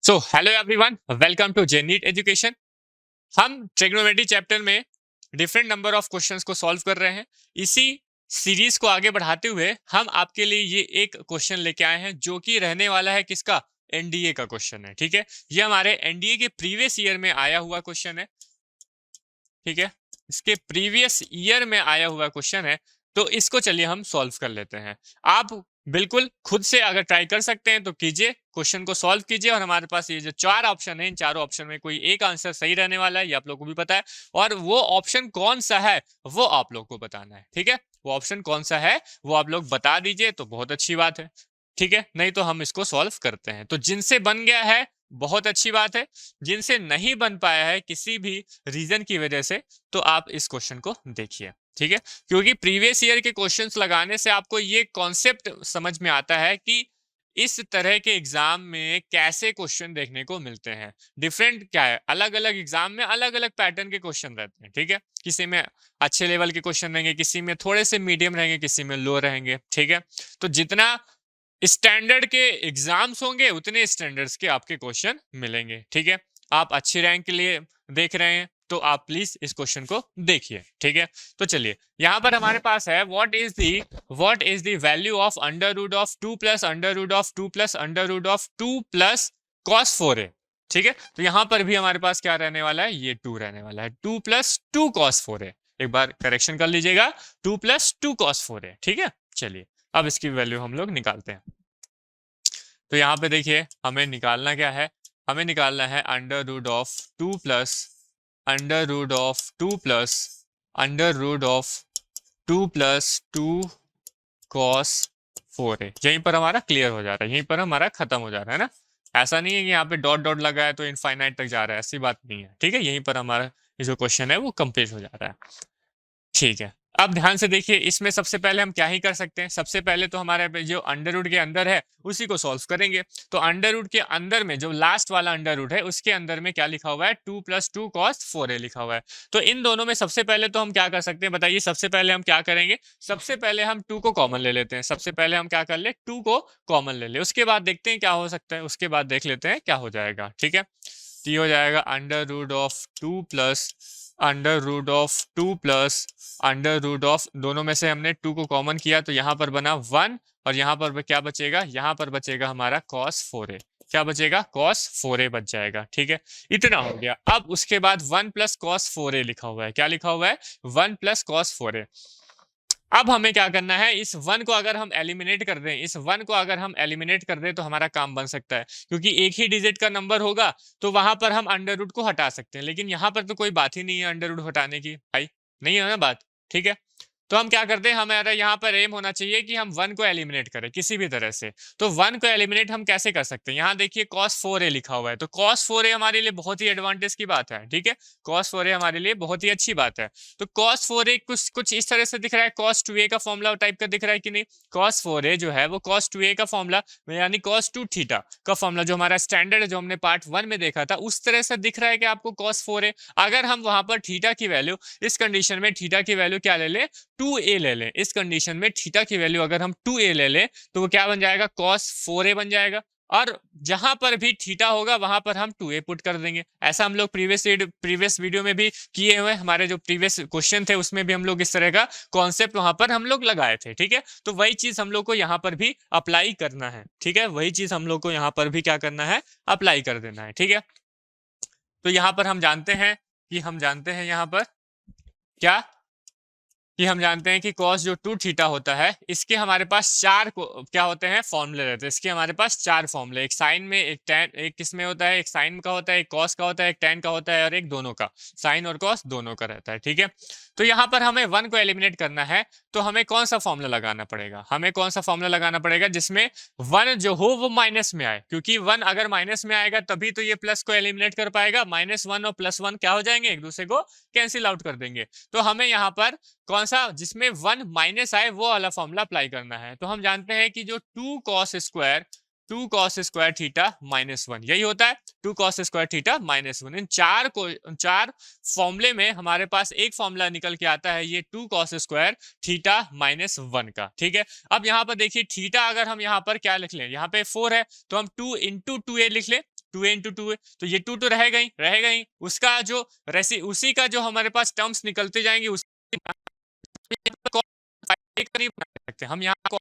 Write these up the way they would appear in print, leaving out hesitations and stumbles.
So hello everyone, welcome to Genit education. हम trigonometry chapter में different number of questions को solve कर रहे हैं। इसी सीरीज को आगे बढ़ाते हुए हम आपके लिए ये एक क्वेश्चन लेके आए हैं जो कि रहने वाला है किसका, एनडीए का क्वेश्चन है। ठीक है, ये हमारे एनडीए के प्रीवियस ईयर में आया हुआ क्वेश्चन है। ठीक है, इसके प्रीवियस ईयर में आया हुआ क्वेश्चन है, तो इसको चलिए हम सॉल्व कर लेते हैं। आप बिल्कुल खुद से अगर ट्राई कर सकते हैं तो कीजिए, क्वेश्चन को सॉल्व कीजिए। और हमारे पास ये जो चार ऑप्शन है, इन चारों ऑप्शन में कोई एक आंसर सही रहने वाला है, ये आप लोग को भी पता है। और वो ऑप्शन कौन सा है वो आप लोग को बताना है। ठीक है, वो ऑप्शन कौन सा है वो आप लोग बता दीजिए तो बहुत अच्छी बात है। ठीक है, नहीं तो हम इसको सॉल्व करते हैं। तो जिनसे बन गया है बहुत अच्छी बात है, जिनसे नहीं बन पाया है किसी भी रीजन की वजह से, तो आप इस क्वेश्चन को देखिए। ठीक है, क्योंकि प्रीवियस ईयर के क्वेश्चंस लगाने से आपको ये कॉन्सेप्ट समझ में आता है कि इस तरह के एग्जाम में कैसे क्वेश्चन देखने को मिलते हैं। डिफरेंट क्या है, अलग अलग एग्जाम में अलग अलग पैटर्न के क्वेश्चन रहते हैं। ठीक है, किसी में अच्छे लेवल के क्वेश्चन रहेंगे, किसी में थोड़े से मीडियम रहेंगे, किसी में लो रहेंगे। ठीक है, तो जितना स्टैंडर्ड के एग्जाम्स होंगे उतने स्टैंडर्ड्स के आपके क्वेश्चन मिलेंगे। ठीक है, आप अच्छी रैंक के लिए देख रहे हैं तो आप प्लीज इस क्वेश्चन को देखिए। ठीक है, तो चलिए यहां पर हमारे पास है what is the value of under root of 2 plus under root of 2 plus under root of 2 plus cos 4a। ठीक है, तो यहां पर भी हमारे पास क्या रहने वाला है, ये 2 रहने वाला है, 2 प्लस 2 cos 4a। एक बार करेक्शन कर लीजिएगा, 2 प्लस 2 cos 4a। ठीक है, चलिए अब इसकी वैल्यू हम लोग निकालते हैं। तो यहाँ पे देखिए हमें निकालना क्या है, हमें निकालना है under root of 2 plus under root of 2 plus under root of 2 plus 2 cos 4a। यहीं पर हमारा क्लियर हो जा रहा है, यहीं पर हमारा खत्म हो जा रहा है ना। ऐसा नहीं है कि यहाँ पे डॉट डॉट लगा है तो इनफाइनाइट तक जा रहा है, ऐसी बात नहीं है। ठीक है, यहीं पर हमारा ये जो क्वेश्चन है वो कंप्लीट हो जा रहा है। ठीक है, अब ध्यान से देखिए, इसमें सबसे पहले हम क्या ही कर सकते हैं, सबसे पहले तो हमारे जो अंडर रूट के अंदर है उसी को सॉल्व करेंगे। तो अंडर रूट के अंदर में जो लास्ट वाला अंडर रूट है उसके अंदर में क्या लिखा हुआ है, 2 प्लस 2 cos 4a लिखा हुआ है। तो इन दोनों में सबसे पहले तो हम क्या कर सकते हैं बताइए, सबसे पहले हम क्या करेंगे, सबसे पहले हम 2 को कॉमन ले लेते हैं। सबसे पहले हम क्या कर ले, 2 को कॉमन ले ले, उसके बाद देखते हैं क्या हो सकता है, उसके बाद देख लेते हैं क्या हो जाएगा। ठीक है, तो ये हो जाएगा under root of 2 plus under root of 2 plus under root of, दोनों में से हमने 2 को कॉमन किया तो यहाँ पर बना 1, और यहाँ पर क्या बचेगा, यहाँ पर बचेगा हमारा cos 4a। क्या बचेगा, cos 4a बच जाएगा। ठीक है, इतना हो गया। अब उसके बाद 1 प्लस cos 4a लिखा हुआ है, क्या लिखा हुआ है, 1 प्लस cos 4a। अब हमें क्या करना है, इस 1 को अगर हम एलिमिनेट कर दें, इस 1 को अगर हम एलिमिनेट कर दें तो हमारा काम बन सकता है, क्योंकि एक ही डिजिट का नंबर होगा तो वहां पर हम अंडर रूट को हटा सकते हैं। लेकिन यहाँ पर तो कोई बात ही नहीं है अंडर रूट हटाने की, भाई नहीं है ना बात। ठीक है, तो हम क्या करते हैं, हमारा यहाँ पर एम होना चाहिए कि हम 1 को एलिमिनेट करें किसी भी तरह से। तो 1 को एलिमिनेट हम कैसे कर सकते हैं, यहाँ देखिए cos 4a लिखा हुआ है, तो cos 4a हमारे लिए बहुत ही एडवांटेज की बात है। ठीक है, cos 4a हमारे लिए बहुत ही अच्छी बात है। तो cos 4a कुछ कुछ इस तरह से दिख रहा है, cos 2a का फॉर्मूला टाइप का दिख रहा है कि नहीं। cos 4a जो है वो cos 2a का फॉर्मूला यानी cos 2 थीटा का फॉर्मूला जो हमारा स्टैंडर्ड है, जो हमने पार्ट 1 में देखा था, उस तरह से दिख रहा है कि आपको cos 4a। अगर हम वहां पर थीटा की वैल्यू, इस कंडीशन में थीटा की वैल्यू क्या ले लें, 2a ले लें। इस कंडीशन में थीटा की वैल्यू अगर हम 2a ले लें तो वो क्या बन जाएगा, cos 4a बन जाएगा। और जहां पर भी थीटा होगा वहां पर हम 2a पुट कर देंगे। ऐसा हम लोग प्रीवियस वीडियो में भी किए हुए, हमारे जो प्रीवियस क्वेश्चन थे उसमें भी हम लोग इस तरह का कॉन्सेप्ट वहां पर हम लोग लगाए थे। ठीक है, तो वही चीज हम लोग को यहाँ पर भी अप्लाई करना है। ठीक है, वही चीज हम लोग को यहाँ पर भी क्या करना है, अप्लाई कर देना है। ठीक है, तो यहाँ पर हम जानते हैं यहाँ पर क्या, कि हम जानते हैं कि cos जो 2 थीटा होता है, इसके हमारे पास चार क्या होते हैं, फॉर्मूले रहते हैं। इसके हमारे पास चार फॉर्मूले, एक साइन में, एक टैन, एक किस में होता है, एक साइन का होता है, एक cos का होता है, एक टैन का होता है, और एक दोनों का, साइन और cos दोनों का रहता है। ठीक है, तो यहाँ पर हमें 1 को एलिमिनेट करना है, तो हमें कौन सा फॉर्मूला लगाना पड़ेगा, हमें कौन सा फॉर्मूला लगाना पड़ेगा जिसमें 1 जो हो वो माइनस में आए, क्योंकि 1 अगर माइनस में आएगा तभी तो ये प्लस को एलिमिनेट कर पाएगा। -1 और +1 क्या हो जाएंगे, एक दूसरे को कैंसिल आउट कर देंगे। तो हमें यहाँ पर कौन सा, जिसमें 1 माइनस आए वो वाला फॉर्मूला अप्लाई करना है। तो हम जानते हैं कि जो 2 cos स्क्वायर थीटा -1 यही होता है, 2 cos स्क्वायर थीटा -1। इन चार फॉर्मूले में हमारे पास एक फॉर्मूला निकल के आता है, ये 2 cos स्क्वायर थीटा -1 का। ठीक है, अब यहाँ पर देखिए थीटा अगर हम यहाँ पर क्या लिख लें, यहाँ पे 4 है तो हम 2 इंटू 2a लिख लें। 2a इंटू 2a, तो ये 2 तो रहेगा ही। उसका जो उसी का जो हमारे पास टर्म्स निकलते जाएंगे के करीब बना सकते हैं हम यहाँ cos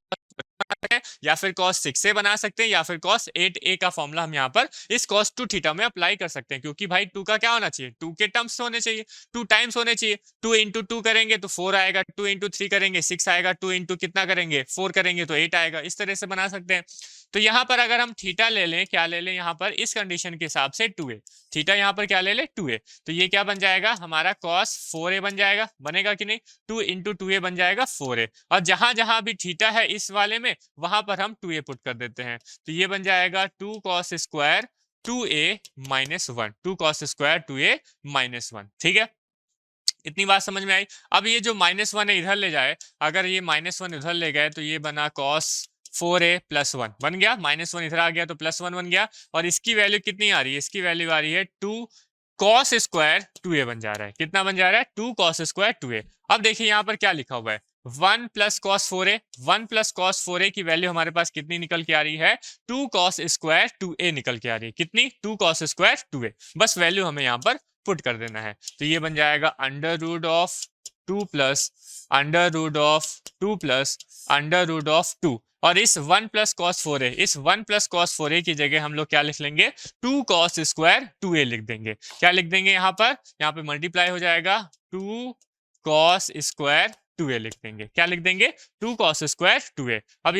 या फिर cos 6a बना सकते हैं, या फिर cos 8a का फॉर्मूला हम यहाँ पर इस cos 2 थीटा में अप्लाई कर सकते हैं, क्योंकि भाई 2 का क्या होना चाहिए, 2 के टर्म्स होने चाहिए, 2 टाइम्स होने चाहिए। 2 इंटू 2 करेंगे तो 4 आएगा, 2 इंटू 3 करेंगे 6 आएगा, 2 इंटू कितना करेंगे 4 करेंगे तो 8 आएगा। इस तरह से बना सकते हैं। तो यहाँ पर अगर हम थीटा ले लें, क्या ले लें यहाँ पर इस कंडीशन के हिसाब से 2a, थीटा यहाँ पर क्या ले लें 2a, तो ये क्या बन जाएगा हमारा cos 4a बन जाएगा, बनेगा कि नहीं, 2 इंटू 2a बन जाएगा 4a, और जहां जहां भी थीटा है इस वाले में वहां पर हम 2a पुट कर देते हैं, तो ये बन जाएगा 2 cos square 2a minus 1, 2 cos square 2a minus 1। ठीक है, इतनी बात समझ में आई। अब ये जो -1 है इधर ले जाए, अगर ये -1 इधर ले गए तो ये बना cos 4a प्लस 1 बन गया, -1 इधर आ गया तो +1 बन गया, और इसकी वैल्यू कितनी आ रही है, इसकी वैल्यू आ रही है 2 cos स्क्वायर 2a बन जा रहा है। कितना बन जा रहा है 2 cos स्क्वायर 2a। अब देखिए यहाँ पर क्या लिखा हुआ है 1 plus cos 4a, 1 plus cos 4a की वैल्यू हमारे पास कितनी निकल के आ रही है 2 cos स्क्वायर 2a निकल के आ रही है, कितनी 2 cos स्क्वायर 2a, बस वैल्यू हमें यहाँ पर पुट कर देना है। तो ये बन जाएगा under root of 2 plus under root of 2 plus under root of 2, और इस 1 प्लस cos 4a, इस 1 प्लस cos 4a की जगह हम लोग क्या लिख लेंगे 2 cos स्क्वायर 2a लिख देंगे। क्या लिख देंगे यहाँ पे मल्टीप्लाई हो जाएगा 2 cos स्क्वायर 2a लिख देंगे। क्या लिख देंगे 2 cos स्क्वायर 2a। अब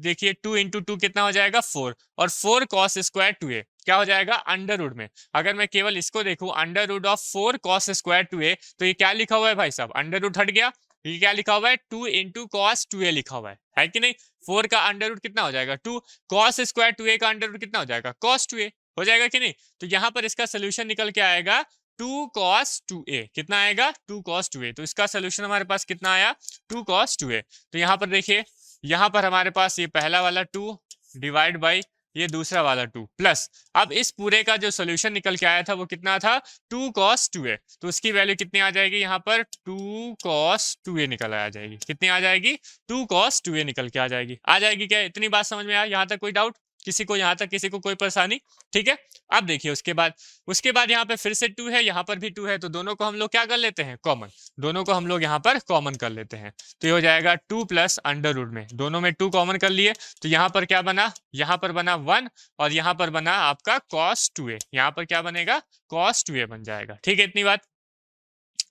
देखिए 2 इंटू 2 कितना हो जाएगा 4, और 4 cos स्क्वायर 2a क्या हो जाएगा अंडर रूट में। अगर मैं केवल इसको देखूं under root of 4 cos square 2a, तो ये क्या लिखा हुआ है भाई साहब, अंडर रूट हट गया, ये क्या लिखा हुआ है 2 इंटू cos 2a लिखा हुआ है कि नहीं। 4 का अंडर रूट कितना हो जाएगा 2, cos स्क्वायर 2a का अंडर रूट कितना हो जाएगा cos 2a, हो जाएगा कि नहीं। तो यहाँ पर इसका सोल्यूशन निकल के आएगा 2 cos 2a, कितना आएगा 2 cos 2a, तो इसका सोल्यूशन हमारे पास कितना आया 2 cos 2a। तो यहाँ पर देखिए, यहाँ पर हमारे पास ये पहला वाला 2 डिवाइड बाई ये दूसरा वाला 2 प्लस, अब इस पूरे का जो सोल्यूशन निकल के आया था वो कितना था 2 cos 2a, तो उसकी वैल्यू कितनी आ जाएगी यहाँ पर 2 cos 2a निकल आ जाएगी, कितनी आ जाएगी 2 cos 2a निकल के आ जाएगी क्या। इतनी बात समझ में आया, यहाँ तक कोई डाउट किसी को, यहाँ तक किसी को कोई परेशानी। ठीक है, अब देखिए उसके बाद यहाँ पे फिर से 2 है, यहाँ पर भी 2 है, तो दोनों को हम लोग क्या कर लेते हैं कॉमन, दोनों को हम लोग यहाँ पर कॉमन कर लेते हैं, तो ये हो जाएगा 2 प्लस अंडर रूट में, दोनों में 2 कॉमन कर लिए, तो यहाँ पर क्या बना, यहाँ पर बना 1, और यहाँ पर बना आपका cos 2a, यहाँ पर क्या बनेगा cos 2a बन जाएगा। ठीक है, इतनी बात।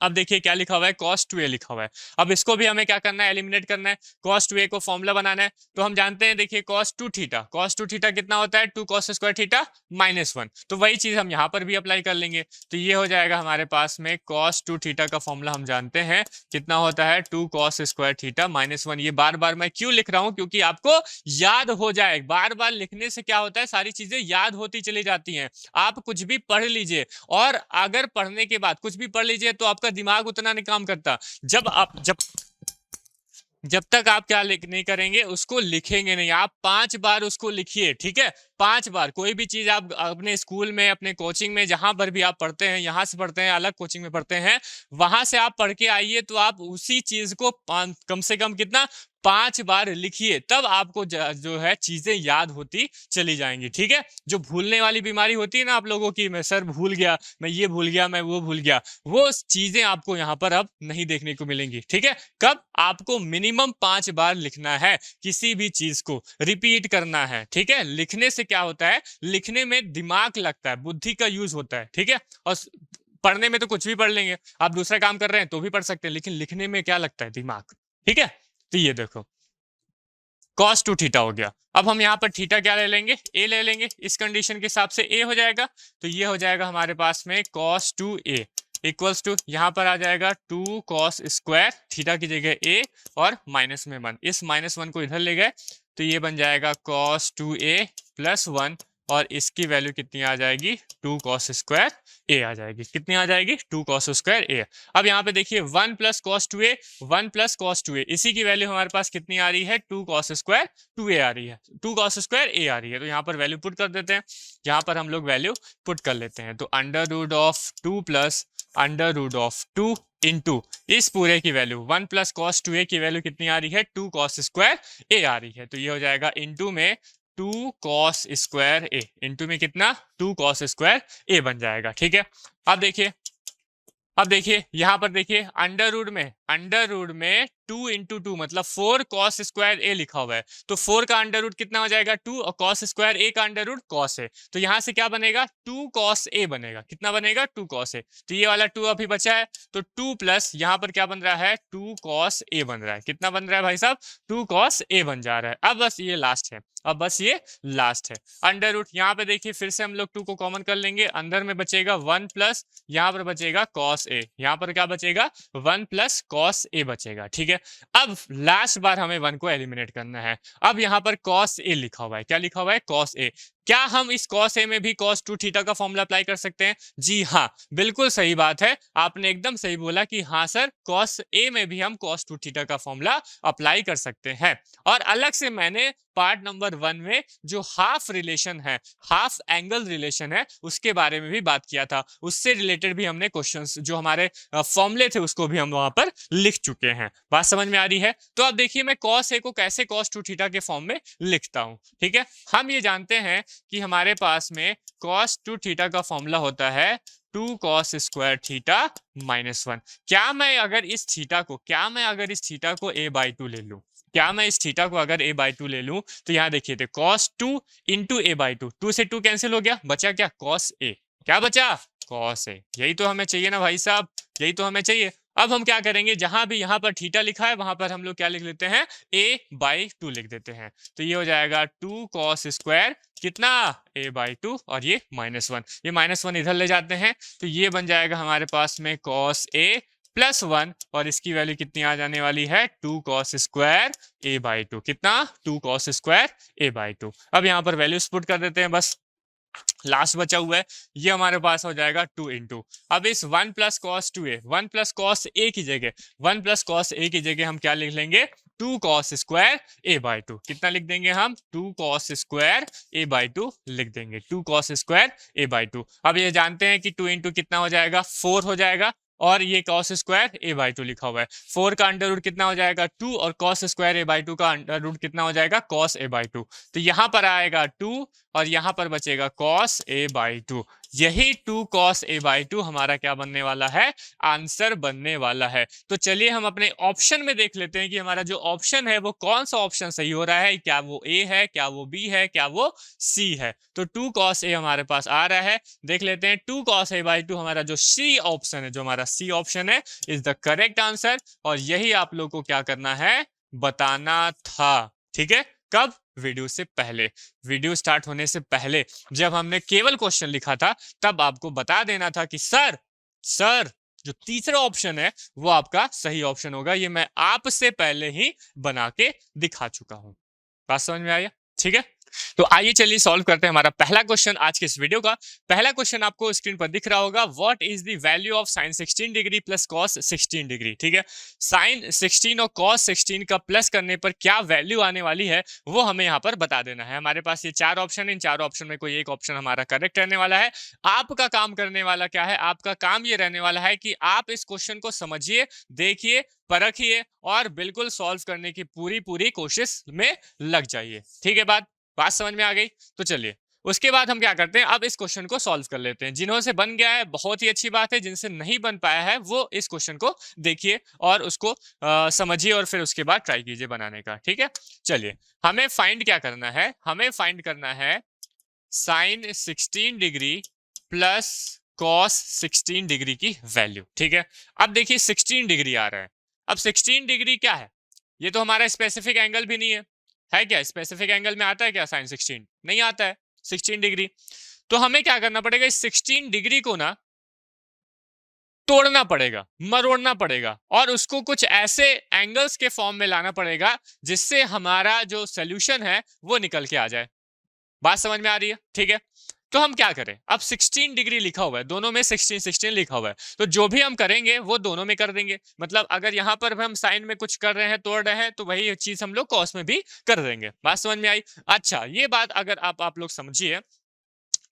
अब देखिए क्या लिखा हुआ है cos 2a लिखा हुआ है, अब इसको भी हमें क्या करना है एलिमिनेट करना है, cos 2a को फॉर्मूला बनाना है, तो हम जानते हैं देखिए cos 2 थीटा कितना होता है 2 cos स्क्वायर थीटा -1, तो वही चीज हम यहाँ पर भी अप्लाई कर लेंगे, तो ये हो जाएगा हमारे पास में cos 2 थीटा का फॉर्मूला हम जानते हैं कितना होता है 2 cos स्क्वायर थीटा -1। ये बार बार मैं क्यों लिख रहा हूँ, क्योंकि आपको याद हो जाए, बार बार लिखने से क्या होता है सारी चीजें याद होती चली जाती हैं। आप कुछ भी पढ़ लीजिए, और अगर पढ़ने के बाद कुछ भी पढ़ लीजिए तो आपका दिमाग उतना नहीं काम करता, जब तक आप क्या नहीं करेंगे उसको लिखेंगे नहीं। आप 5 बार उसको लिखिए, ठीक है, 5 बार। कोई भी चीज आप अपने स्कूल में, अपने कोचिंग में, जहां पर भी आप पढ़ते हैं, यहाँ से पढ़ते हैं, अलग कोचिंग में पढ़ते हैं, वहां से आप पढ़ के आइए, तो आप उसी चीज को कम से कम कितना 5 बार लिखिए, तब आपको जो है चीजें याद होती चली जाएंगी। ठीक है, जो भूलने वाली बीमारी होती है ना आप लोगों की, मैं सर भूल गया, मैं ये भूल गया, मैं वो भूल गया, वो चीजें आपको यहाँ पर अब नहीं देखने को मिलेंगी। ठीक है, कब आपको मिनिमम 5 बार लिखना है, किसी भी चीज को रिपीट करना है। ठीक है, लिखने से क्या होता है, लिखने में दिमाग लगता है, बुद्धि का यूज होता है। ठीक है, और पढ़ने में तो कुछ भी पढ़ लेंगे, आप दूसरा काम कर रहे हैं तो भी पढ़ सकते हैं, लेकिन लिखने में क्या लगता है दिमाग। ठीक है, तो ये देखो cos 2 थीटा हो गया। अब हम यहाँ पर थीटा क्या ले लेंगे, a ले लेंगे, इस कंडीशन के हिसाब से a हो जाएगा, तो ये हो जाएगा हमारे पास में cos 2a इक्वल्स टू, यहाँ पर आ जाएगा 2 cos स्क्वायर थीटा की जगह a और माइनस में 1, इस -1 को इधर ले गए, तो ये बन जाएगा cos 2a प्लस 1, और इसकी वैल्यू कितनी आ जाएगी 2 cos स्क्वायर a आ जाएगी, कितनी आ जाएगी 2 cos स्क्वायर a। अब यहाँ पे देखिए 1 plus cos 2a, 1 plus cos 2a, इसी की वैल्यू हमारे पास कितनी आ रही है 2 cos स्क्वायर 2a आ रही है, 2 cos स्क्वायर a आ रही है, तो यहाँ पर वैल्यू पुट कर देते हैं, यहाँ पर हम लोग वैल्यू पुट कर लेते हैं, तो under root of 2 plus under root of 2 into इस पूरे की वैल्यू 1 प्लस cos 2a की वैल्यू कितनी आ रही है 2 cos स्क्वायर a आ रही है, तो ये हो जाएगा इंटू में 2 cos स्क्वायर ए, इंटू में कितना 2 cos स्क्वायर ए बन जाएगा। ठीक है, अब देखिए यहाँ पर देखिए अंडर रूट में 2 इंटू 2 मतलब 4 cos स्क्वायर ए लिखा हुआ है, तो 4 का अंडर रूट कितना हो जाएगा 2 और cos स्क्वायर ए का अंडर रूट cos है, तो यहाँ से क्या बनेगा 2 cos ए बनेगा। कितना बनेगा 2 cos ए, तो ये वाला 2 अभी बचा है, तो 2 प्लस यहाँ पर क्या बन रहा है 2 cos ए बन रहा है। कितना बन रहा है भाई साहब 2 cos ए बन जा रहा है। अब बस ये लास्ट है, अंडर रूट यहाँ पे देखिए फिर से हम लोग 2 को कॉमन कर लेंगे, अंदर में बचेगा 1 प्लस यहाँ पर बचेगा cos ए, यहाँ पर क्या बचेगा 1 प्लस cos ए बचेगा। ठीक है, अब लास्ट बार हमें 1 को एलिमिनेट करना है। अब यहाँ पर cos ए लिखा हुआ है, क्या लिखा हुआ है cos ए, क्या हम इस cos ए में भी cos 2 थीटा का फॉर्मूला अप्लाई कर सकते हैं? जी हाँ, बिल्कुल सही बात है, आपने एकदम सही बोला कि हाँ सर cos ए में भी हम cos 2 थीटा का फॉर्मूला अप्लाई कर सकते हैं। और अलग से मैंने पार्ट नंबर 1 में जो हाफ रिलेशन है, हाफ एंगल रिलेशन है, उसके बारे में भी बात किया था, उससे रिलेटेड भी हमने क्वेश्चंस जो हमारे फॉर्मूले थे उसको भी हम वहां पर लिख चुके हैं। बात समझ में आ रही है? तो अब देखिए मैं cos ए को कैसे cos 2 थीटा के फॉर्म में लिखता हूं। ठीक है, हम ये जानते हैं कि हमारे पास में cos 2 थीटा का फॉर्मूला होता है 2 cos स्क्वायर थीटा माइनस 1। क्या मैं अगर इस थीटा को a बाई 2 ले लूं, क्या मैं इस थीटा को अगर a बाई 2 ले लूं, तो यहाँ देखिए थे cos 2 इंटू a बाई 2, 2 से 2 कैंसिल हो गया, बचा क्या cos a, क्या बचा cos a। यही तो हमें चाहिए ना भाई साहब, यही तो हमें चाहिए। अब हम क्या करेंगे, जहां भी यहाँ पर थीटा लिखा है वहां पर हम लोग क्या लिख लेते हैं a बाई 2 लिख देते हैं, तो ये हो जाएगा 2 cos स्क्वायर कितना a बाई 2 और ये -1, ये -1 इधर ले जाते हैं, तो ये बन जाएगा हमारे पास में cos a प्लस 1 और इसकी वैल्यू कितनी आ जाने वाली है 2 cos स्क्वायर a बाई 2, कितना 2 cos स्क्वायर a बाई 2। अब यहाँ पर वैल्यूज पुट कर देते हैं, बस लास्ट बचा हुआ है, ये हमारे पास हो जाएगा 2 इंटू, अब इस 1 plus cos 2a, 1 plus cos a की जगह 1 प्लस कॉस a की जगह हम क्या लिख लेंगे 2 cos स्क्वायर a बाई 2। कितना लिख देंगे हम 2 cos स्क्वायर a बाई 2 लिख देंगे, 2 cos स्क्वायर a बाई 2। अब ये जानते हैं कि 2 इंटू कितना हो जाएगा 4 हो जाएगा, और ये cos स्क्वायर a बाई 2 लिखा हुआ है, 4 का अंडर रूट कितना हो जाएगा 2 और cos स्क्वायर a बाई 2 का अंडर रूट कितना हो जाएगा cos a बाई 2, तो यहाँ पर आएगा 2 और यहाँ पर बचेगा cos a बाई 2। यही 2 cos a बाई 2 हमारा क्या बनने वाला है, आंसर बनने वाला है। तो चलिए हम अपने ऑप्शन में देख लेते हैं कि हमारा जो ऑप्शन है वो कौन सा ऑप्शन सही हो रहा है, क्या वो A है, क्या वो B है, क्या वो C है। तो 2 cos a हमारे पास आ रहा है, देख लेते हैं 2 cos a बाई 2 हमारा जो C ऑप्शन है, जो हमारा C ऑप्शन है इज द करेक्ट आंसर, और यही आप लोग को क्या करना है बताना था। ठीक है, कब, वीडियो से पहले, वीडियो स्टार्ट होने से पहले जब हमने केवल क्वेश्चन लिखा था तब आपको बता देना था कि सर जो तीसरा ऑप्शन है वो आपका सही ऑप्शन होगा, ये मैं आपसे पहले ही बना के दिखा चुका हूं। बात समझ में आया? ठीक है, तो आइए चलिए सॉल्व करते हैं हमारा पहला क्वेश्चन आज के इस वीडियो का। पहला क्वेश्चन आपको स्क्रीन पर दिख रहा होगा, what is the value of sin 16 degree plus cos 16 degree. ठीक है, sin 16 और cos 16 का प्लस करने पर क्या वैल्यू आने वाली है वो हमें यहाँ पर बता देना है। हमारे पास ये 4 ऑप्शन है, इन 4 ऑप्शन में कोई एक ऑप्शन हमारा करेक्ट रहने वाला है। आपका काम करने वाला क्या है, आपका काम ये रहने वाला है कि आप इस क्वेश्चन को समझिए, देखिए, परखिए और बिल्कुल सॉल्व करने की पूरी कोशिश में लग जाइए। ठीक है, बात समझ में आ गई? तो चलिए उसके बाद हम क्या करते हैं, अब इस क्वेश्चन को सॉल्व कर लेते हैं। जिन्हों से बन गया है बहुत ही अच्छी बात है, जिनसे नहीं बन पाया है वो इस क्वेश्चन को देखिए और उसको समझिए और फिर उसके बाद ट्राई कीजिए बनाने का। ठीक है, चलिए हमें फाइंड क्या करना है, हमें फाइंड करना है sin 16 degree plus cos 16 degree की वैल्यू। ठीक है, अब देखिए 16 डिग्री आ रहा है, अब 16 डिग्री क्या है, ये तो हमारा स्पेसिफिक एंगल भी नहीं है क्या? स्पेसिफिक एंगल में आता है क्या sin 16? नहीं आता है 16 डिग्री। तो हमें क्या करना पड़ेगा, इस 16 डिग्री को ना तोड़ना पड़ेगा, मरोड़ना पड़ेगा और उसको कुछ ऐसे एंगल्स के फॉर्म में लाना पड़ेगा जिससे हमारा जो सोल्यूशन है वो निकल के आ जाए। बात समझ में आ रही है? ठीक है, तो हम क्या करें, अब 16 डिग्री लिखा हुआ है, दोनों में 16 लिखा हुआ है, तो जो भी हम करेंगे वो दोनों में कर देंगे। मतलब अगर यहाँ पर हम साइन में कुछ कर रहे हैं, तोड़ रहे हैं, तो वही चीज हम लोग कॉस में भी कर देंगे। बात समझ में आई? अच्छा, ये बात अगर आप लोग समझिए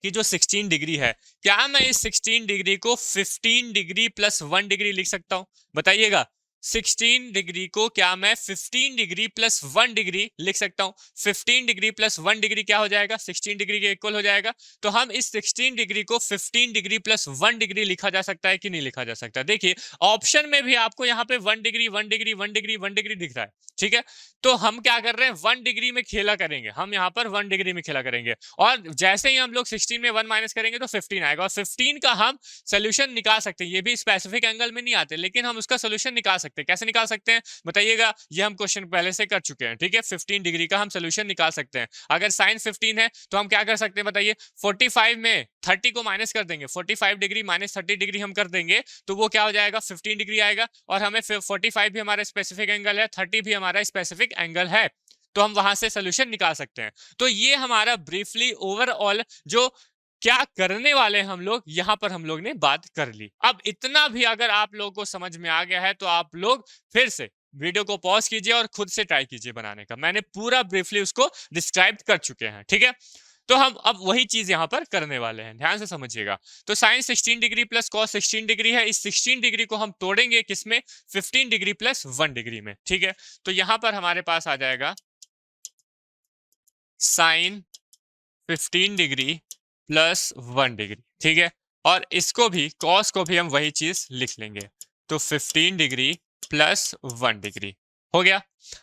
कि जो 16 डिग्री है, क्या मैं इस 16 डिग्री को 15 डिग्री प्लस 1 डिग्री लिख सकता हूं? बताइएगा, 16 डिग्री को क्या मैं 15 डिग्री प्लस 1 डिग्री लिख सकता हूँ। 15 डिग्री प्लस 1 डिग्री क्या हो जाएगा, 16 डिग्री के इक्वल हो जाएगा। तो हम इस 16 डिग्री को 15 डिग्री प्लस 1 डिग्री लिखा जा सकता है कि नहीं लिखा जा सकता। देखिए ऑप्शन में भी आपको यहाँ पे 1 डिग्री 1 डिग्री 1 डिग्री 1 डिग्री दिख रहा है, ठीक है। तो हम क्या कर रहे हैं, 1 डिग्री में खेला करेंगे, हम यहाँ पर 1 डिग्री में खेला करेंगे, और जैसे ही हम लोग 16 में 1 माइनस करेंगे तो 15 आएगा, और 15 का हम सोल्यूशन निकाल सकते हैं। ये भी स्पेसिफिक एंगल में नहीं आते, लेकिन हम उसका सोल्यूशन निकाल सकते हैं। कैसे निकाल सकते हैं बताइएगा, ये हम क्वेश्चन पहले से कर चुके हैं, ठीक है। 15 डिग्री का हम सोल्यूशन निकाल सकते हैं। अगर साइन 15 है तो हम क्या कर सकते हैं बताइए, 45 में 30 को माइनस कर देंगे, 45 डिग्री माइनस 30 डिग्री हम कर देंगे तो वो क्या हो जाएगा, 15 डिग्री आएगा। और हमें 45 भी हमारा स्पेसिफिक एंगल है, 30 भी हमारा स्पेसिफिक एंगल है, तो हम वहां से सोल्यूशन निकाल सकते हैं। तो ये हमारा ब्रीफली ओवरऑल जो क्या करने वाले हम लोग, यहां पर हम लोग ने बात कर ली। अब इतना भी अगर आप लोगों को समझ में आ गया है तो आप लोग फिर से वीडियो को पॉज कीजिए और खुद से ट्राई कीजिए बनाने का। मैंने पूरा ब्रीफली उसको डिस्क्राइब कर चुके हैं, ठीक है। तो हम अब वही चीज यहां पर करने वाले हैं, ध्यान से समझिएगा। तो sine 16 degree plus cos 16 degree है, इस 16 डिग्री को हम तोड़ेंगे किसमें, 15 डिग्री प्लस 1 डिग्री में, ठीक है। तो यहां पर हमारे पास आ जाएगा साइन 15 डिग्री प्लस 1 डिग्री, ठीक है। और इसको भी कॉस को भी हम वही चीज लिख लेंगे, तो 15 डिग्री प्लस 1 डिग्री हो गया।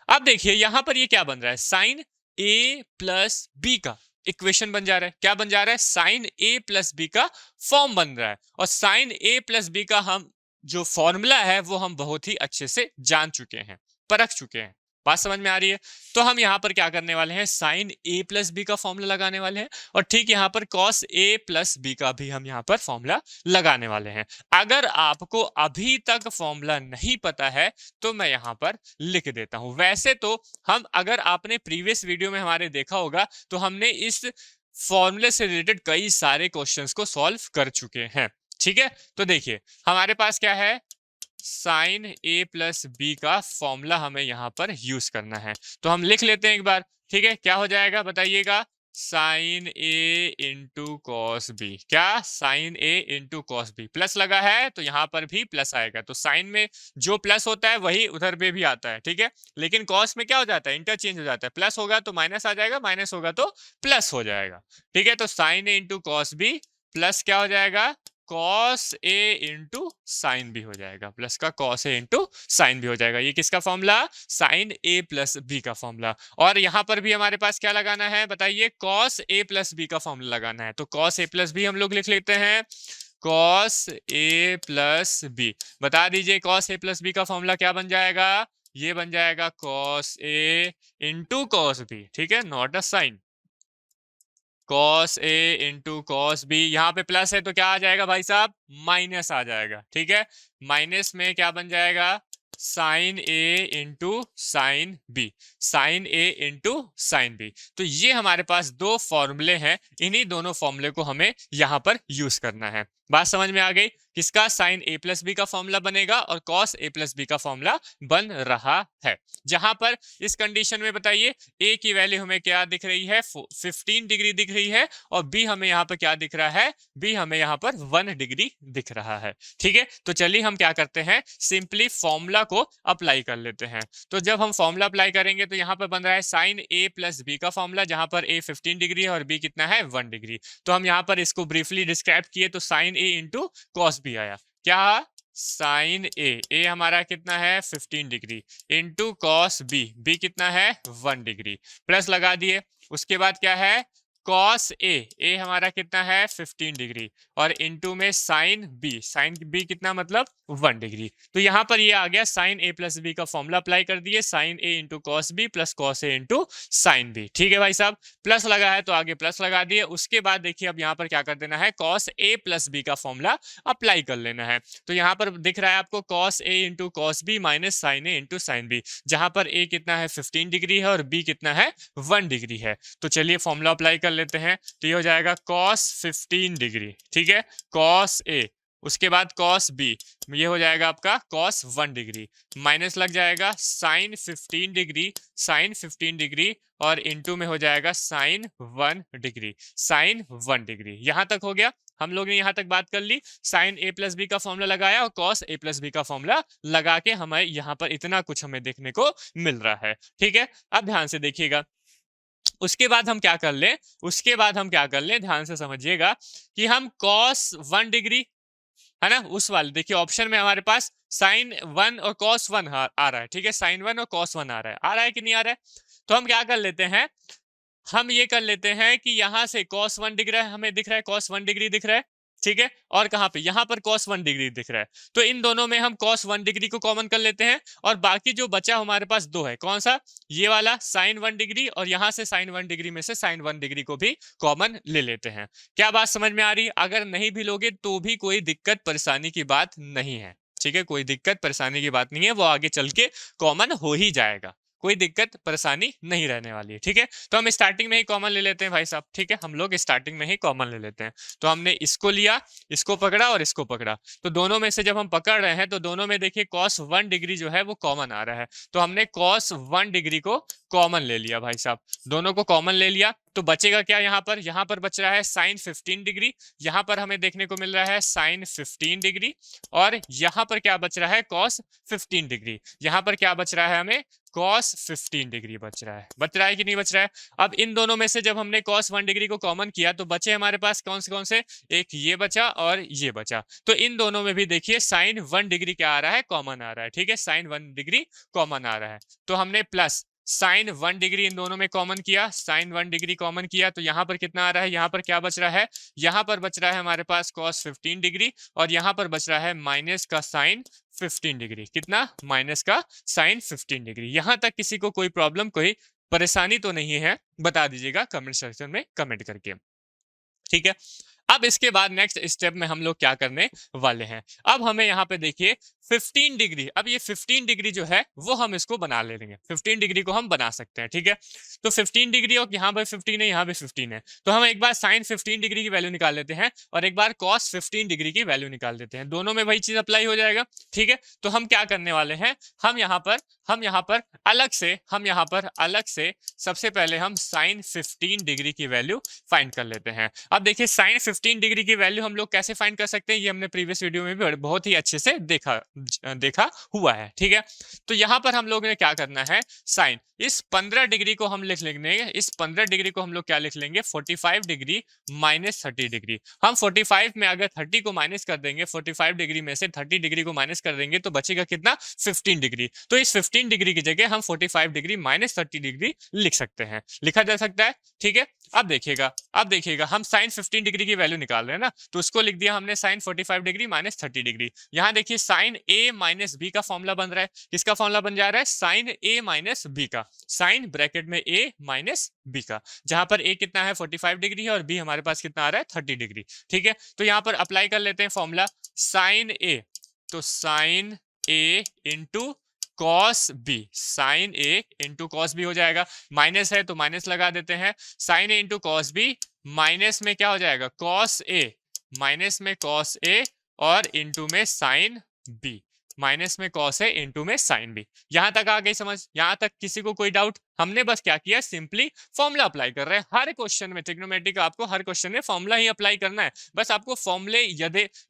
अब देखिए यहां पर ये क्या बन रहा है, साइन ए प्लस बी का इक्वेशन बन जा रहा है। क्या बन जा रहा है, साइन ए प्लस बी का फॉर्म बन रहा है। और साइन ए प्लस बी का हम जो फॉर्मूला है वो हम बहुत ही अच्छे से जान चुके हैं, परख चुके हैं। बात समझ में आ रही है। तो हम यहाँ पर क्या करने वाले हैं, साइन ए प्लस बी का फॉर्मूला लगाने वाले हैं, और ठीक यहाँ पर कॉस ए प्लस बी का भी हम यहाँ पर फॉर्मूला लगाने वाले हैं। अगर आपको अभी तक फॉर्मूला नहीं पता है तो मैं यहाँ पर लिख देता हूं। वैसे तो हम, अगर आपने प्रीवियस वीडियो में हमारे देखा होगा तो हमने इस फॉर्मूले से रिलेटेड कई सारे क्वेश्चंस को सॉल्व कर चुके हैं, ठीक है। तो देखिए हमारे पास क्या है, साइन ए प्लस बी का फॉर्मूला हमें यहां पर यूज करना है। तो हम लिख लेते हैं एक बार, ठीक है। क्या हो जाएगा बताइएगा, sign A into cos B. क्या, sign A into cos B, plus लगा है तो यहां पर भी प्लस आएगा। तो साइन में जो प्लस होता है वही उधर पे भी आता है, ठीक है। लेकिन कॉस में क्या हो जाता है, इंटरचेंज हो जाता है, प्लस होगा तो माइनस आ जाएगा, माइनस होगा तो प्लस हो जाएगा, ठीक है। तो sign A into cos B plus क्या हो जाएगा, कॉस ए इंटू साइन भी हो जाएगा, प्लस का कॉस ए इंटू साइन भी हो जाएगा। ये किसका formula, sign A plus B का फॉर्मूला। और यहां पर भी हमारे पास क्या लगाना है बताइए, कॉस ए प्लस बी का फॉर्मूला लगाना है। तो कॉस ए प्लस बी हम लोग लिख लेते हैं, कॉस ए प्लस बी। बता दीजिए कॉस ए प्लस बी का फॉर्मूला क्या बन जाएगा, ये बन जाएगा cos A into cos B, ठीक है, not a sine. Cos A into cos B, यहाँ पे प्लस है तो क्या आ जाएगा भाई साहब, माइनस आ जाएगा, ठीक है। माइनस में क्या बन जाएगा, sign A into sine B, sign A into sine B. तो ये हमारे पास दो फॉर्मूले हैं, इन्हीं दोनों फॉर्मूले को हमें यहाँ पर यूज करना है। बात समझ में आ गई, किसका, साइन ए प्लस बी का फॉर्मूला बनेगा और कॉस ए प्लस बी का फॉर्मूला बन रहा है। जहां पर इस कंडीशन में बताइए ए की वैल्यू हमें क्या दिख रही है, 15 डिग्री दिख रही है, और बी हमें यहाँ पर क्या दिख रहा है, बी हमें यहाँ पर 1 डिग्री दिख रहा है, ठीक है। तो चलिए हम क्या करते हैं, सिंपली फॉर्मूला को अप्लाई कर लेते हैं। तो जब हम फॉर्मूला अप्लाई करेंगे तो यहाँ पर बन रहा है साइन ए प्लस बी का फॉर्मूला, जहां पर ए 15 डिग्री है और बी कितना है, 1 डिग्री। तो हम यहाँ पर इसको ब्रीफली डिस्क्राइब किए तो sign A into cos B आया। क्या, साइन ए हमारा कितना है 15 डिग्री, इंटू कॉस बी कितना है 1 डिग्री, प्लस लगा दिए। उसके बाद क्या है, कॉस ए हमारा कितना है 15 डिग्री, और इंटू में साइन बी कितना मतलब 1 डिग्री। तो यहाँ पर ये आ गया साइन ए प्लस बी का फॉर्मूला अप्लाई कर दिए, sine A into cos B plus cos A into sine B, ठीक है भाई साहब। प्लस लगा है तो आगे प्लस लगा दिए। उसके बाद देखिए अब यहाँ पर क्या कर देना है, कॉस ए प्लस बी का फॉर्मूला अप्लाई कर लेना है। तो यहाँ पर दिख रहा है आपको cos A into cos B minus sine A into sine B, जहां पर ए कितना है 15 डिग्री है और बी कितना है 1 डिग्री है। तो चलिए फॉर्मूला अप्लाई कर लेते हैं। तो ये हो जाएगा कॉस 15 डिग्री, ठीक है, कॉस ए, उसके बाद कॉस बी, ये हो जाएगा आपका कॉस 1 डिग्री, माइनस लग जाएगा साइन 15 डिग्री, साइन 15 डिग्री, और इंटू में हो जाएगा साइन 1 डिग्री, साइन 1 डिग्री। यहां तक हो गया। हम लोग ने यहाँ तक बात कर ली, साइन ए प्लस बी का फॉर्मूला लगाया और कॉस ए प्लस बी का फॉर्मूला लगा के हमें यहाँ पर इतना कुछ हमें देखने को मिल रहा है। ठीक है, अब ध्यान से देखिएगा, उसके बाद हम क्या कर ले, उसके बाद हम क्या कर ले, ध्यान से समझिएगा कि हम कॉस 1 डिग्री है ना, उस वाले देखिए ऑप्शन में हमारे पास साइन 1 और कॉस 1 आ रहा है। ठीक है, साइन 1 और कॉस 1 आ रहा है कि नहीं आ रहा है? तो हम क्या कर लेते हैं, हम ये कर लेते हैं कि यहां से cos 1 दिख रहा है, हमें दिख रहा है cos 1 डिग्री दिख रहा है। ठीक है, और कहां पे, यहां पर cos 1 डिग्री दिख रहा है। तो इन दोनों में हम cos 1 डिग्री को कॉमन कर लेते हैं और बाकी जो बचा हमारे पास दो है, कौन सा, ये वाला sin 1 डिग्री और यहां से sin 1 डिग्री में से sin 1 डिग्री को भी कॉमन ले लेते हैं। क्या बात समझ में आ रही? अगर नहीं भी लोगे तो भी कोई दिक्कत परेशानी की बात नहीं है। ठीक है, कोई दिक्कत परेशानी की बात नहीं है, वो आगे चल के कॉमन हो ही जाएगा, कोई दिक्कत परेशानी नहीं रहने वाली है। ठीक है, तो हम स्टार्टिंग में ही कॉमन ले लेते हैं भाई साहब। ठीक है, हम लोग स्टार्टिंग में ही कॉमन ले लेते हैं। तो हमने इसको लिया, इसको पकड़ा और इसको पकड़ा, तो दोनों में से जब हम पकड़ रहे हैं तो दोनों में देखिए cos 1 डिग्री जो है वो कॉमन आ रहा है, तो हमने cos 1 डिग्री को कॉमन ले लिया भाई साहब, दोनों को कॉमन ले लिया। तो बचेगा क्या यहाँ पर बच रहा है sin 15 डिग्री, यहाँ पर हमें देखने को मिल रहा है sin 15 डिग्री, और यहाँ पर क्या बच रहा है cos 15 डिग्री, यहाँ पर क्या बच रहा है हमें cos 15 डिग्री बच रहा है कि नहीं बच रहा है? अब इन दोनों में से जब हमने cos 1 डिग्री को कॉमन किया तो बचे हमारे पास कौन से, एक ये बचा और ये बचा। तो इन दोनों में भी देखिए sin 1 डिग्री क्या आ रहा है, कॉमन आ रहा है। ठीक है, sin 1 डिग्री कॉमन आ रहा है, तो हमने प्लस sin 1 डिग्री इन दोनों में कॉमन किया, sin 1 डिग्री कॉमन किया, तो यहाँ पर कितना आ रहा है, यहाँ पर क्या बच रहा है, यहाँ पर बच रहा है हमारे पास cos 15 डिग्री और यहाँ पर बच रहा है माइनस का sin 15 डिग्री, कितना, माइनस का sin 15 डिग्री। यहां तक किसी को कोई प्रॉब्लम, कोई परेशानी तो नहीं है? बता दीजिएगा कमेंट सेक्शन में कमेंट करके। ठीक है, अब इसके बाद नेक्स्ट स्टेप में हम लोग क्या करने वाले हैं, अब हमें यहाँ पे देखिए 15 डिग्री, अब ये 15 डिग्री जो है वो हम इसको बना ले लेंगे, 15 डिग्री को हम बना सकते हैं। ठीक है, तो 15 डिग्री और यहाँ पर 15 है, यहाँ पे 15 है, तो हम एक बार sin 15 डिग्री की वैल्यू निकाल लेते हैं और एक बार cos 15 डिग्री की वैल्यू निकाल देते हैं, दोनों में वही चीज अप्लाई हो जाएगा। ठीक है, तो हम क्या करने वाले हैं, हम यहाँ पर अलग से सबसे पहले हम sin 15 डिग्री की वैल्यू फाइंड कर लेते हैं। अब देखिए sin 15 डिग्री की वैल्यू हम लोग कैसे फाइंड कर सकते हैं, ये हमने प्रीवियस वीडियो में भी बहुत ही अच्छे से देखा हुआ है। ठीक है, तो यहाँ पर हम लोग ने क्या करना है, साइन इस 15 डिग्री को हम लिख लेंगे, इस 15 डिग्री को हम लोग क्या लिख लेंगे, 45 डिग्री माइनस 30 डिग्री। हम 45 में अगर 30 को माइनस कर देंगे, 45 डिग्री में से 30 डिग्री को माइनस कर देंगे तो बचेगा कितना, 15 डिग्री। तो इस 15 डिग्री की जगह हम 45 डिग्री माइनस 30 डिग्री लिख सकते हैं, लिखा जा सकता है। ठीक है, अब देखिएगा हम sin 15 डिग्री की वैल्यू निकाल रहे हैं ना, तो उसको लिख दिया हमने sin 45 डिग्री माइनस 30 डिग्री। यहाँ देखिए sin a माइनस b का फॉर्मूला बन रहा है, किसका फॉर्मूला बन जा रहा है, sin a माइनस b का, sin ब्रैकेट में a माइनस b का, जहां पर a कितना है 45 डिग्री है और b हमारे पास कितना आ रहा है 30 डिग्री। ठीक है, तो यहाँ पर अप्लाई कर लेते हैं फॉर्मूला sin a, तो sin a into cos b, sin a into cos b हो जाएगा, माइनस है तो माइनस लगा देते हैं, sin a into cos b, minus में क्या हो जाएगा cos a, माइनस में cos a और इंटू में sin b, माइनस में cos a इंटू में sin b। यहां तक आ गई समझ, यहां तक किसी को कोई डाउट? हमने बस क्या किया, सिंपली फॉर्मूला अप्लाई कर रहे हैं। हर क्वेश्चन में ट्रिग्नोमेट्री का आपको हर क्वेश्चन में फॉर्मूला ही अप्लाई करना है, बस आपको फॉर्मूले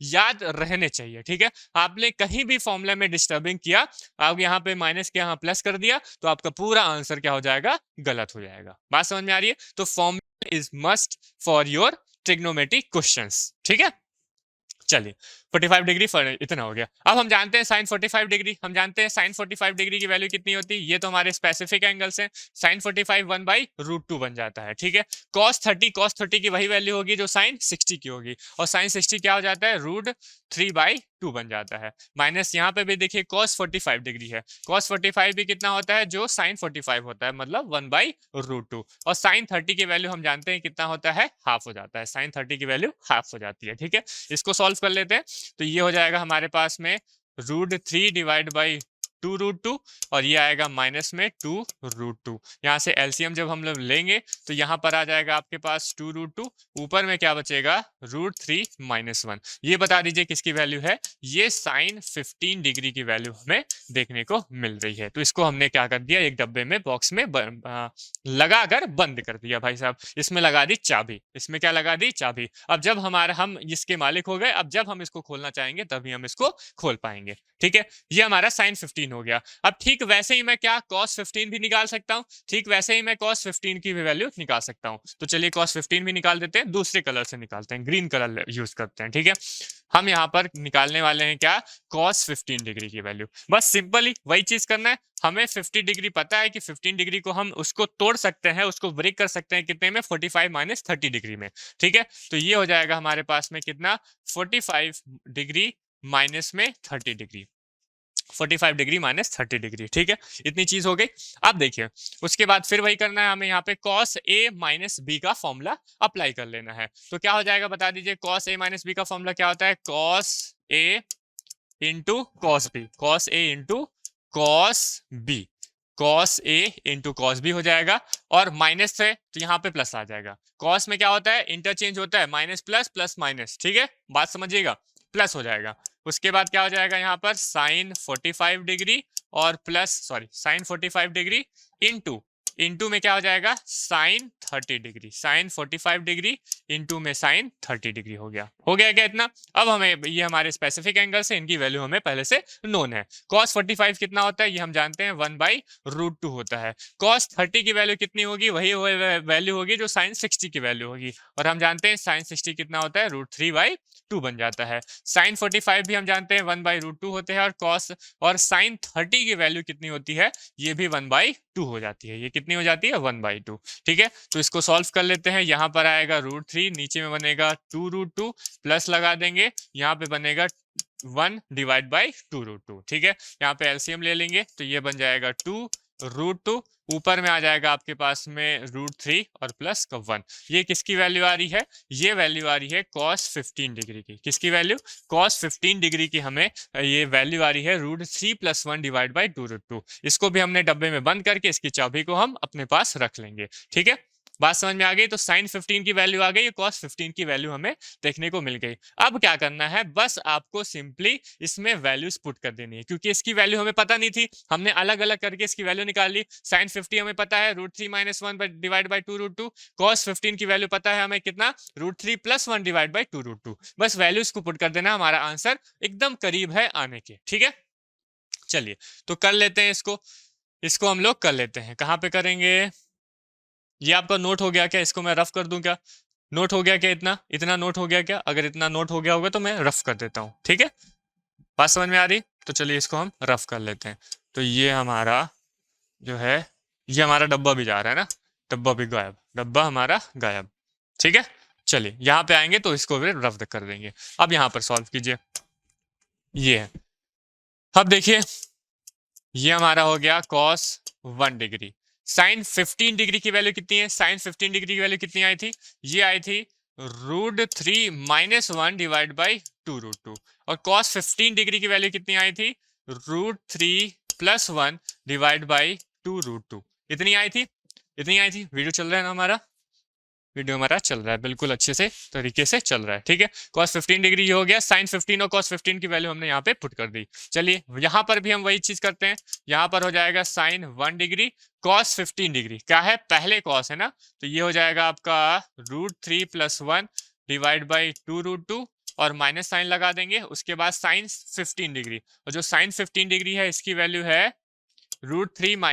याद रहने चाहिए। ठीक है, आपने कहीं भी फॉर्मूला में डिस्टर्बिंग किया, आप यहाँ पे माइनस के यहाँ प्लस कर दिया तो आपका पूरा आंसर क्या हो जाएगा, गलत हो जाएगा। बात समझ में आ रही है? तो formula is must for your trigonometry questions. ठीक है, चलिए 45 डिग्री इतना हो गया। अब हम जानते हैं sin 45 डिग्री, हम जानते हैं sin 45 डिग्री की वैल्यू कितनी होती है, ये तो हमारे स्पेसिफिक एंगल्स हैं। sin 45 1/√2 बन जाता है। ठीक है, cos 30 की वही वैल्यू होगी जो sin 60 की होगी, और sin 60 क्या हो जाता है, √3/2 बन जाता है। माइनस यहाँ पे भी देखिए cos 45 डिग्री है, cos 45 भी कितना होता है, जो sin 45 होता है, मतलब 1/√2, और sin 30 की वैल्यू हम जानते हैं कितना होता है, हाफ हो जाता है, sin 30 की वैल्यू हाफ हो जाती है। ठीक है, इसको सॉल्व कर लेते हैं, तो ये हो जाएगा हमारे पास में √3 डिवाइड बाई 2√2 और ये आएगा माइनस में 2√2। यहाँ से एलसीएम जब हम लोग लेंगे तो यहाँ पर आ जाएगा आपके पास 2√2, ऊपर में क्या बचेगा √3 - 1। ये बता दीजिए किसकी वैल्यू है, ये साइन 15 डिग्री की वैल्यू हमें देखने को मिल रही है। तो इसको हमने क्या कर दिया, एक डब्बे में बॉक्स में लगाकर बंद कर दिया भाई साहब। इसमें लगा दी चाबी, इसमें क्या लगा दी, चाबी। अब जब हम इसके मालिक हो गए, अब जब हम इसको खोलना चाहेंगे तभी हम इसको खोल पाएंगे। ठीक है, ये हमारा साइन 15 हो गया। अब ठीक वैसे ही मैं क्या कॉस 15 भी निकाल सकता हूँ, ठीक वैसे ही मैं कॉस 15 की भी वैल्यू निकाल सकता हूँ। तो चलिए कॉस 15 भी निकाल देते हैं, दूसरे कलर से निकालते हैं, ग्रीन कलर यूज करते हैं। ठीक है, हम यहाँ पर निकालने वाले हैं क्या, कॉस 15 डिग्री की वैल्यू। बस सिंपली वही चीज करना है, हमें 50 डिग्री पता है कि 15 डिग्री को हम उसको तोड़ सकते हैं, उसको ब्रेक कर सकते हैं कितने में, 45 - 30 डिग्री में। ठीक है, तो ये हो जाएगा हमारे पास में कितना, 45 डिग्री माइनस में 30 डिग्री, 45 डिग्री माइनस 30 डिग्री। ठीक है, इतनी चीज हो गई। अब देखिए उसके बाद फिर वही करना है हमें, यहाँ पे cos a - b का फॉर्मूला अप्लाई कर लेना है। तो क्या हो जाएगा बता दीजिए, cos a - b का फॉर्मूला क्या होता है, cos a into cos b, cos a into cos b, cos a into cos b हो जाएगा। और माइनस है तो यहाँ पे प्लस आ जाएगा। cos में क्या होता है, इंटरचेंज होता है, माइनस प्लस प्लस माइनस। ठीक है, बात समझिएगा, प्लस हो जाएगा। उसके बाद क्या हो जाएगा यहाँ पर साइन 45 डिग्री और प्लस साइन 45 डिग्री इंटू में क्या हो जाएगा, sine 30 degree, sine 45 degree into में साइन 30 डिग्री हो गया क्या इतना। अब हमें ये हमारे स्पेसिफिक एंगल से इनकी वैल्यू हमें पहले से नोन है। cos 45 कितना होता है ये हम जानते हैं, 1/√2 होता है। cos 30 की वैल्यू कितनी होगी, वही वैल्यू होगी जो साइन 60 की वैल्यू होगी, और हम जानते हैं साइन 60 कितना होता है, √3/2 बन जाता है। साइन 45 भी हम जानते हैं 1/√2 होते हैं, और cos और साइन 30 की वैल्यू कितनी होती है, ये भी 1/2 हो जाती है। ये कितनी हो जाती है, 1/2। ठीक है, तो इसको सॉल्व कर लेते हैं। यहाँ पर आएगा √3, नीचे में बनेगा 2√2, प्लस लगा देंगे, यहाँ पे बनेगा 1/2√2। ठीक है, यहाँ पे एलसीएम ले लेंगे तो ये बन जाएगा 2√2, ऊपर में आ जाएगा आपके पास में √3 और प्लस का 1। ये किसकी वैल्यू आ रही है, ये वैल्यू आ रही है cos 15 डिग्री की। किसकी वैल्यू, cos 15 डिग्री की हमें ये वैल्यू आ रही है √3 + 1/2√2। इसको भी हमने डब्बे में बंद करके इसकी चाबी को हम अपने पास रख लेंगे। ठीक है, बात समझ में आ गई। तो साइन 15 की वैल्यू आ गई, cos 15 की वैल्यू हमें देखने को मिल गई। अब क्या करना है, बस आपको सिंपली इसमें वैल्यूज पुट कर देनी है, क्योंकि इसकी वैल्यू हमें पता नहीं थी, हमने अलग अलग करके इसकी वैल्यू निकाल ली। साइन 50 हमें पता है √3 - 1/2√2, cos 15 की वैल्यू पता है हमें कितना, √3 + 1/2√2। बस वैल्यूज को पुट कर देना, हमारा आंसर एकदम करीब है आने के। ठीक है, चलिए तो कर लेते हैं इसको हम लोग कर लेते हैं। कहाँ पे करेंगे, ये आपका नोट हो गया क्या, इसको मैं रफ कर दूं क्या, नोट हो गया क्या, इतना नोट हो गया क्या, अगर इतना नोट हो गया होगा तो मैं रफ कर देता हूँ। ठीक है, बात समझ में आ रही, तो चलिए इसको हम रफ कर लेते हैं। तो ये हमारा जो है, ये हमारा डब्बा भी जा रहा है ना, डब्बा भी गायब, डब्बा हमारा गायब। ठीक है, चलिए यहाँ पे आएंगे तो इसको भी रफ कर देंगे। अब यहाँ पर सॉल्व कीजिए, ये है। अब देखिए ये हमारा हो गया cos 1 डिग्री। साइन 15 डिग्री की वैल्यू कितनी है, साइन 15 डिग्री की वैल्यू कितनी आई थी, ये आई थी √3 - 1/2√2। और cos 15 डिग्री की वैल्यू कितनी आई थी, √3 + 1/2√2। इतनी आई थी, वीडियो चल रहा है ना हमारा, वीडियो हमारा चल रहा है बिल्कुल अच्छे से तरीके से चल रहा है। ठीक है, cos 15 डिग्री ये हो गया, साइन 15 और cos 15 की वैल्यू हमने यहाँ पे पुट कर दी। चलिए यहाँ पर भी हम वही चीज करते हैं, यहाँ पर हो जाएगा साइन 1 डिग्री, cos 15 डिग्री क्या है, पहले cos है ना, तो ये हो जाएगा आपका √3 + 1/2√2 और माइनस साइन लगा देंगे। उसके बाद साइन 15 डिग्री, और जो साइन 15 डिग्री है इसकी वैल्यू है √3 -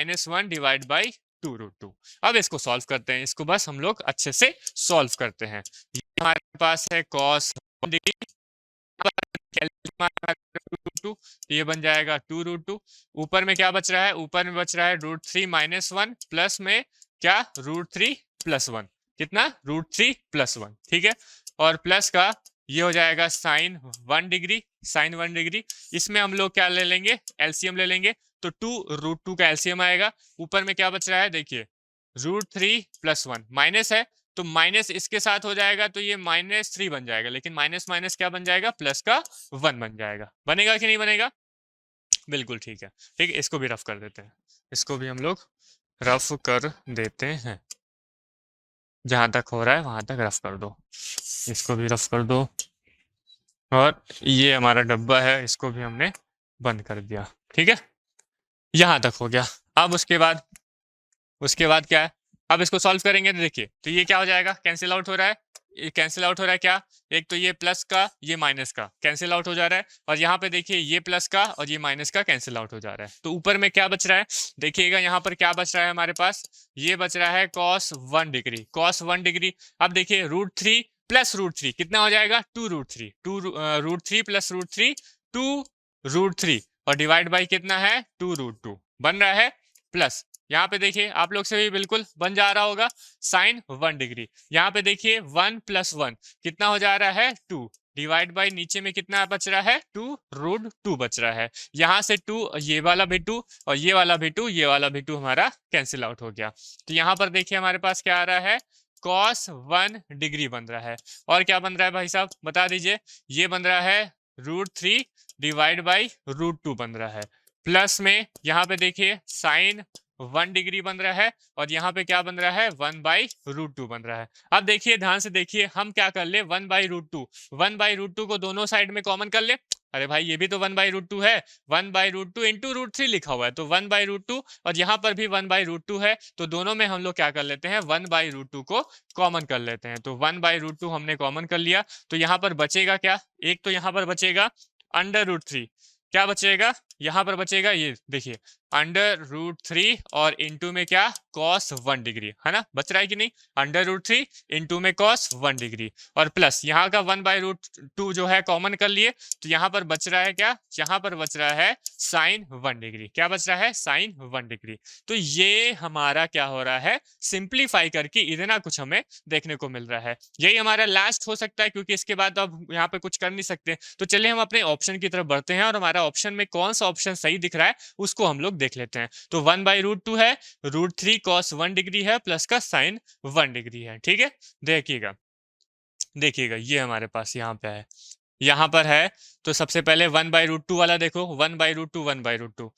1/2√2। अब इसको सॉल्व करते हैं, इसको बस हम लोग अच्छे से सॉल्व करते हैं। ये हमारे पास है cos 1 डिग्री, ये बन जाएगा 2√2। ऊपर में क्या बच रहा है, ऊपर में बच रहा है √3 - 1 प्लस में क्या, √3 + 1, कितना, √3 + 1। ठीक है, और प्लस का ये हो जाएगा साइन 1 डिग्री, साइन 1 डिग्री। इसमें हम लोग क्या ले लेंगे, एलसीएम ले लेंगे, तो 2√2 का एलसीएम आएगा। ऊपर में क्या बच रहा है, देखिए √3 + 1, माइनस है तो माइनस इसके साथ हो जाएगा, तो ये -3 बन जाएगा, लेकिन माइनस माइनस क्या बन जाएगा, प्लस का 1 बन जाएगा। बनेगा कि नहीं बनेगा, बिल्कुल ठीक है। ठीक है, इसको भी रफ कर देते हैं, इसको भी हम लोग रफ कर देते हैं, जहां तक हो रहा है वहां तक रफ कर दो, इसको भी रफ कर दो, और ये हमारा डब्बा है, इसको भी हमने बंद कर दिया। ठीक है, यहां तक हो गया। अब उसके बाद क्या है, अब इसको सॉल्व करेंगे तो देखिए, तो ये क्या हो जाएगा, कैंसिल आउट हो रहा है, ये कैंसिल आउट हो रहा है क्या, एक तो ये प्लस का ये माइनस का कैंसिल आउट हो जा रहा है, और यहाँ पे देखिए ये प्लस का और ये माइनस का कैंसिल आउट हो जा रहा है। तो ऊपर में क्या बच रहा है, देखिएगा यहाँ पर क्या बच रहा है हमारे पास, ये बच रहा है cos 1 डिग्री, cos 1 डिग्री। अब देखिए √3 प्लस √3 कितना हो जाएगा, 2√3, √3 प्लस √3 2√3, और डिवाइड बाई कितना है 2√2 बन रहा है, प्लस यहाँ पे देखिए आप लोग से भी बिल्कुल बन जा रहा होगा sin 1 डिग्री। यहाँ पे देखिए 1 + 1 कितना हो जा रहा है 2, डिवाइड बाई नीचे में कितना बच रहा है 2√2 बच रहा है। यहाँ से 2, ये वाला भी 2 और ये वाला भी 2, ये वाला भी 2 हमारा कैंसिल आउट हो गया। तो यहाँ पर देखिए हमारे पास क्या आ रहा है, cos 1 डिग्री बन रहा है, और क्या बन रहा है भाई साहब बता दीजिए, ये बन रहा है √3 डिवाइड बाई √2 बन रहा है, प्लस में यहाँ पे देखिए sin 1 डिग्री बन रहा है, और यहाँ पे क्या बन रहा है 1/√2 बन रहा है। अब देखिए ध्यान से देखिए, हम क्या कर ले 1/√2, 1/√2 को दोनों साइड में कॉमन कर ले, अरे भाई ये भी तो 1/√2 है, 1/√2 इंटू √3 लिखा हुआ है, तो 1/√2 और यहाँ पर भी 1/√2 है, तो दोनों में हम लोग क्या कर लेते हैं 1/√2 को कॉमन कर लेते हैं। तो 1/√2 हमने कॉमन कर लिया, तो यहाँ पर बचेगा क्या, एक तो यहाँ पर बचेगा √3, क्या बचेगा यहाँ पर बचेगा, ये देखिए √3 और इंटू में क्या cos 1 डिग्री, है ना, बच रहा है कि नहीं, √3 इंटू में cos 1 डिग्री, और प्लस यहाँ का 1/√2 जो है कॉमन कर लिए, तो यहाँ पर बच रहा है क्या, यहाँ पर बच रहा है sin 1 डिग्री, क्या बच रहा है sin 1 डिग्री। तो ये हमारा क्या हो रहा है, सिंप्लीफाई करके इतना कुछ हमें देखने को मिल रहा है। यही हमारा लास्ट हो सकता है, क्योंकि इसके बाद अब यहाँ पे कुछ कर नहीं सकते। तो चलिए हम अपने ऑप्शन की तरफ बढ़ते हैं, और हमारा ऑप्शन में कौन सा ऑप्शन सही दिख रहा है उसको हम लोग देख लेते हैं। तो 1/√2 है, √3 cos 1 डिग्री है, प्लस का sin 1 डिग्री है। ठीक है, देखिएगा देखिएगा ये हमारे पास यहाँ पे है, यहाँ पर है, तो सबसे पहले 1/√2 वाला देखो, 1/√2 1/√2,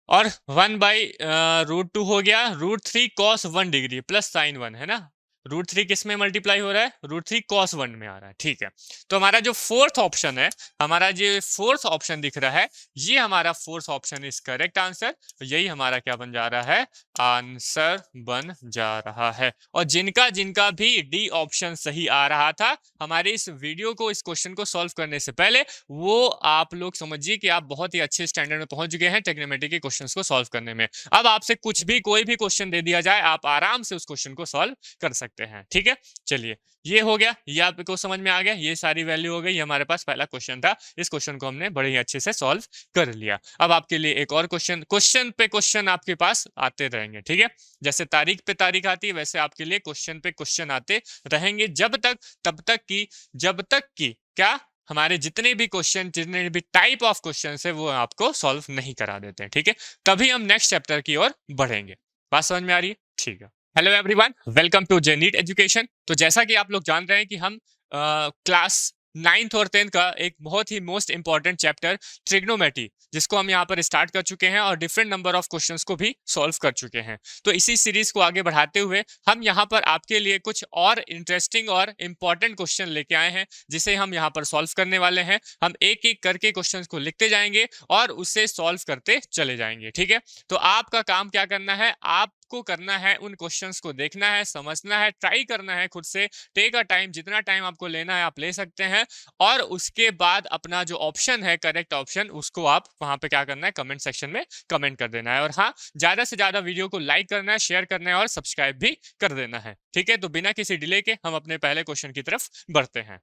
और 1/√2 हो गया √3 cos 1 डिग्री प्लस sin 1, है ना, √3 किस में मल्टीप्लाई हो रहा है, √3 cos 1 में आ रहा है। ठीक है, तो हमारा जो फोर्थ ऑप्शन है, हमारा जो फोर्थ ऑप्शन दिख रहा है, ये हमारा fourth option is correct answer, यही हमारा क्या बन जा रहा है, आंसर बन जा रहा है। और जिनका जिनका भी डी ऑप्शन सही आ रहा था, हमारे इस वीडियो को, इस क्वेश्चन को सॉल्व करने से पहले, वो आप लोग समझिए कि आप बहुत ही अच्छे स्टैंडर्ड में पहुंच गए हैं ट्रिग्नोमेट्री के क्वेश्चंस को सॉल्व करने में। अब आपसे कुछ भी कोई भी क्वेश्चन दे दिया जाए, आप आराम से उस क्वेश्चन को सॉल्व कर सकते हैं। ठीक है, चलिए ये हो गया, ये आपको समझ में आ गया, ये सारी वैल्यू हो गई, ये हमारे पास पहला क्वेश्चन था, इस क्वेश्चन को हमने बड़े ही अच्छे से सॉल्व कर लिया। अब आपके लिए एक और क्वेश्चन पे क्वेश्चन आपके पास आते रहेंगे। ठीक है, जैसे तारीख पे तारीख आती है, वैसे आपके लिए क्वेश्चन पे क्वेश्चन आते रहेंगे, तब तक की क्या, हमारे जितने भी क्वेश्चन, जितने भी टाइप ऑफ क्वेश्चन है, वो आपको सॉल्व नहीं करा देते हैं। ठीक है, तभी हम नेक्स्ट चैप्टर की ओर बढ़ेंगे। बात समझ में आ रही है? ठीक है, hello everyone, welcome to Genit education. तो जैसा कि आप लोग जान रहे हैं कि हम क्लास 9th और 10th का एक बहुत ही मोस्ट इंपॉर्टेंट चैप्टर ट्रिग्नोमेट्री, जिसको हम यहाँ पर स्टार्ट कर चुके हैं, और डिफरेंट नंबर ऑफ क्वेश्चंस को भी सॉल्व कर चुके हैं। तो इसी सीरीज को आगे बढ़ाते हुए हम यहाँ पर आपके लिए कुछ और इंटरेस्टिंग और इम्पॉर्टेंट क्वेश्चन लेके आए हैं, जिसे हम यहाँ पर सॉल्व करने वाले हैं। हम एक एक करके क्वेश्चंस को लिखते जाएंगे और उसे सॉल्व करते चले जाएंगे। ठीक है, तो आपका काम क्या करना है, आपको करना है उन क्वेश्चंस को देखना है, समझना है, ट्राई करना है खुद से, टेक अ टाइम, जितना टाइम आपको लेना है आप ले सकते हैं, और उसके बाद अपना जो ऑप्शन है, करेक्ट ऑप्शन, उसको आप वहां पे क्या करना है, कमेंट सेक्शन में कमेंट कर देना है। और हाँ, ज्यादा से ज्यादा वीडियो को लाइक करना है, शेयर करना है, और सब्सक्राइब भी कर देना है। ठीक है, तो बिना किसी डिले के हम अपने पहले क्वेश्चन की तरफ बढ़ते हैं।